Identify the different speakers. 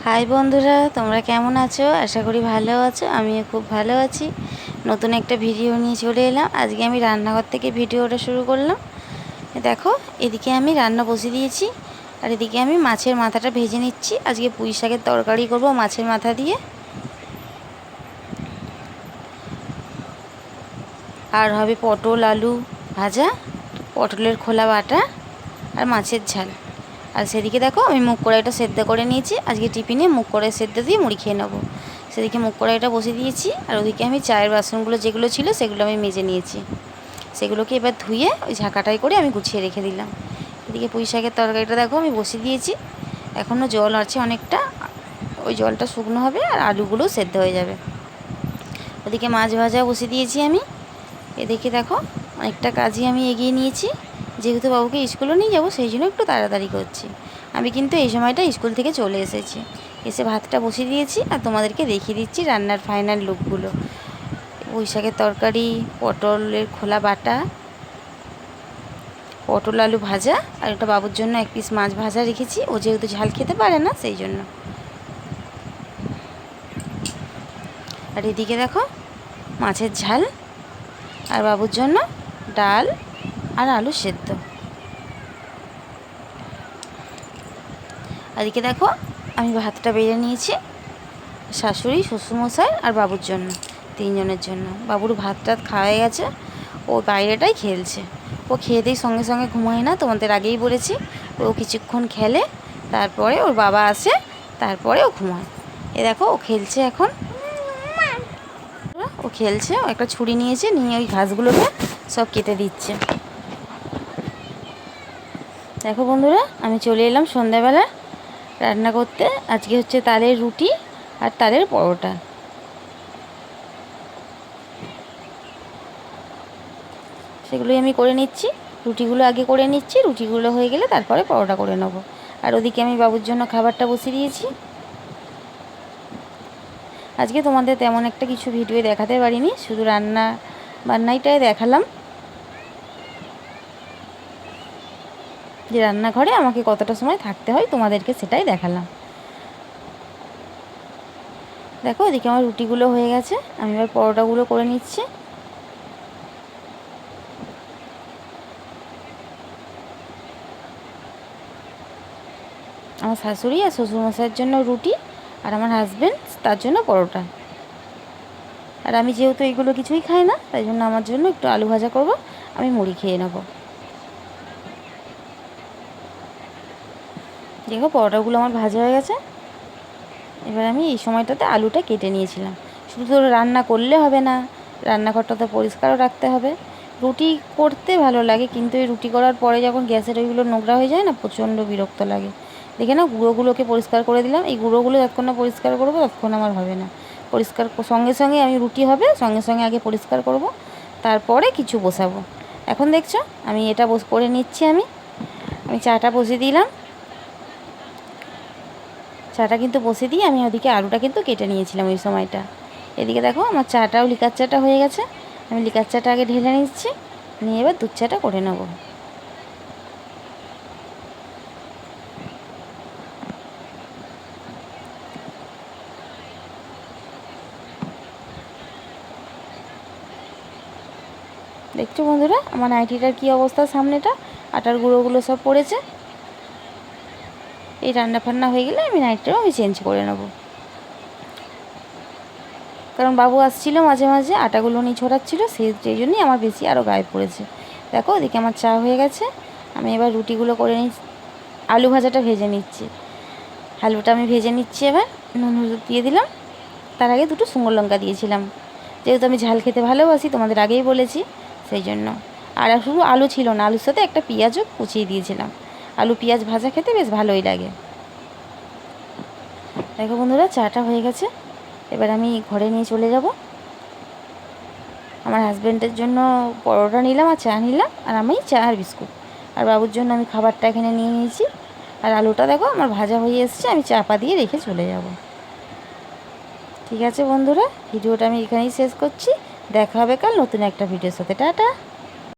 Speaker 1: High বন্ধুরা, তোমরা কেমন আছো? আশা করি ভালো আছো। আমিও খুব ভালো আছি। নতুন একটা ভিডিও নিয়ে চলে এলাম। আজকে আমি রান্নাঘর থেকে ভিডিওটা শুরু করলাম। দেখো, এদিকে আমি রান্না বসিয়ে দিয়েছি, আর এদিকে আমি মাছের মাথাটা ভেজে নিচ্ছি। আজকে পুঁই শাকের তরকারি করব মাছের মাথা দিয়ে, আর হবে পটল আলু ভাজা, পটলের খোলা বাটা, আর মাছের ঝাল। আর সেদিকে দেখো, আমি মুগ কড়াইটা সেদ্ধ করে নিয়েছি। আজকে টিফিনে মুগ কড়াই সেদ্ধ দিয়ে মুড়ি খেয়ে নেবো। সেদিকে মুগ কড়াইটা বসিয়ে দিয়েছি, আর ওদিকে আমি চায়ের বাসনগুলো যেগুলো ছিল সেগুলো আমি মেজে নিয়েছি। সেগুলোকে এবার ধুয়ে ওই ঝাঁকাটাই করে আমি গুছিয়ে রেখে দিলাম। এদিকে পুঁই শাকের তরকারিটা দেখো আমি বসিয়ে দিয়েছি। এখনও জল আছে অনেকটা, ওই জলটা শুকনো হবে আর আলুগুলোও সেদ্ধ হয়ে যাবে। ওদিকে মাছ ভাজা বসিয়ে দিয়েছি আমি। এদিকে দেখো, অনেকটা কাজই আমি এগিয়ে নিয়েছি। যেহেতু বাবুকে স্কুলে নিয়ে যাবো, সেই জন্য একটু তাড়াতাড়ি করছি। আমি কিন্তু এই সময়টা স্কুল থেকে চলে এসেছি, এসে ভাতটা বসিয়ে দিয়েছি, আর তোমাদেরকে দেখিয়ে দিচ্ছি রান্নার ফাইনাল লুকগুলো। পুঁই শাকের তরকারি, পটলের খোলা বাটা, পটল আলু ভাজা, আর ওটা বাবুর জন্য এক পিস মাছ ভাজা রেখেছি। ও যেহেতু ঝাল খেতে পারে না, সেই জন্য। আর এদিকে দেখো, মাছের ঝাল, আর বাবুর জন্য ডাল আর আলু সেদ্ধ। এদিকে দেখো, আমি ভাতটা বেড়ে নিয়েছি শাশুড়ি, শ্বশুরমশাই আর বাবুর জন্য, তিনজনের জন্য। বাবুর ভাত টাত খাওয়া গেছে, ও বাইরেটাই খেলছে। ও খেয়ে দিয়ে সঙ্গে সঙ্গে ঘুমায় না, তোমাদের আগেই বলেছি। ও কিছুক্ষণ খেলে, তারপরে ওর বাবা আসে, তারপরে ও ঘুমায়। এ দেখো, ও খেলছে এখন। ও খেলছে, ও একটা ছুরি নিয়েছে, নিয়ে ওই ঘাসগুলোকে সব কেটে দিচ্ছে। দেখো বন্ধুরা, আমি চলে এলাম সন্ধ্যাবেলা রান্না করতে। আজকে হচ্ছে তালের রুটি আর তালের পরোটা। সেগুলোই আমি করে নিচ্ছি। রুটিগুলো আগে করে নিচ্ছি, রুটিগুলো হয়ে গেলে তারপরে পরোটা করে নেবো। আর ওদিকে আমি বাবুর জন্য খাবারটা বসিয়ে দিয়েছি। আজকে তোমাদের তেমন একটা কিছু ভিডিও দেখাতে পারিনি, শুধু রান্না বান্নাইটাই দেখালাম, যে রান্নাঘরে আমাকে কতটা সময় থাকতে হয় তোমাদেরকে সেটাই দেখালাম। দেখো, এদিকে আমার রুটিগুলো হয়ে গেছে, আমি এবার পরোটাগুলো করে নিচ্ছি। আমার শাশুড়ি আর শ্বশুরমশাইয়ের জন্য রুটি, আর আমার হাজব্যান্ড তার জন্য পরোটা। আর আমি যেহেতু এইগুলো কিছুই খাই না, তাই জন্য আমার জন্য একটু আলু ভাজা করব, আমি মুড়ি খেয়ে নেব। দেখো, পরোটাগুলো আমার ভাজা হয়ে গেছে। এবার আমি এই সময়টাতে আলুটা কেটে নিয়েছিলাম। শুধু তো রান্না করলে হবে না, রান্নাঘরটা তো পরিষ্কারও রাখতে হবে। রুটি করতে ভালো লাগে, কিন্তু এই রুটি করার পরে যখন গ্যাসের ওইগুলো নোংরা হয়ে যায় না, প্রচণ্ড বিরক্ত লাগে। দেখে না, গুঁড়োগুলোকে পরিষ্কার করে দিলাম। এই গুঁড়োগুলো যতক্ষণ না পরিষ্কার করবো ততক্ষণ আমার হবে না পরিষ্কার। সঙ্গে সঙ্গে আমি রুটি হবে, সঙ্গে সঙ্গে আগে পরিষ্কার করব, তারপরে কিছু বসাবো। এখন দেখছো আমি এটা করে নিচ্ছি। আমি চাটা বসিয়ে দিলাম। চাটা কিন্তু বসিয়ে দিয়ে আমি ওদিকে আলুটা কিন্তু কেটে নিয়েছিলাম ওই সময়টা। এদিকে দেখো, আমার চাটাও লিকার চাটা হয়ে গেছে। আমি লিকার চাটা আগে ঢেলে নিচ্ছি, নিয়ে এবার দুধ চাটা করে নেব। দেখছো বন্ধুরা, আমার নাইটিটার কী অবস্থা, সামনেটা আটার গুঁড়োগুলো সব পড়েছে। এই রান্না ফান্না হয়ে গেলে আমি নাইটিটাও আমি চেঞ্জ করে নেব, কারণ বাবু আসছিল মাঝে মাঝে, আটাগুলো উনি ছড়াচ্ছিল, সেই জন্যই আমার বেশি আরও গায়ে পড়েছে। দেখো, ওদিকে আমার চা হয়ে গেছে। আমি এবার রুটিগুলো করে নিচ্ছি, আলু ভাজাটা ভেজে নিচ্ছি। আলুটা আমি ভেজে নিচ্ছি, এবার নুন হলুদ দিয়ে দিলাম। তার আগে দুটো শুকনো লঙ্কা দিয়েছিলাম, যেহেতু আমি ঝাল খেতে ভালোবাসি, তোমাদের আগেই বলেছি, সেই জন্য। আর শুধু আলু ছিল না, আলুর সাথে একটা পেঁয়াজও কুচিয়ে দিয়েছিলাম। আলু পেঁয়াজ ভাজা খেতে বেশ ভালোই লাগে। দেখো বন্ধুরা, চাটা হয়ে গেছে। এবার আমি ঘরে নিয়ে চলে যাব। আমার হাজব্যান্ডের জন্য পরোটা নিলাম আর চা নিলাম, আর আমি চা আর বিস্কুট। আর বাবুর জন্য আমি খাবারটা এখানে নিয়ে নিয়েছি। আর আলুটা দেখো আমার ভাজা হয়ে এসছে, আমি চাপা দিয়ে রেখে চলে যাব। ঠিক আছে বন্ধুরা, ভিডিওটা আমি এখানেই শেষ করছি। দেখা হবে কাল নতুন একটা ভিডিওর সাথে। টাটা।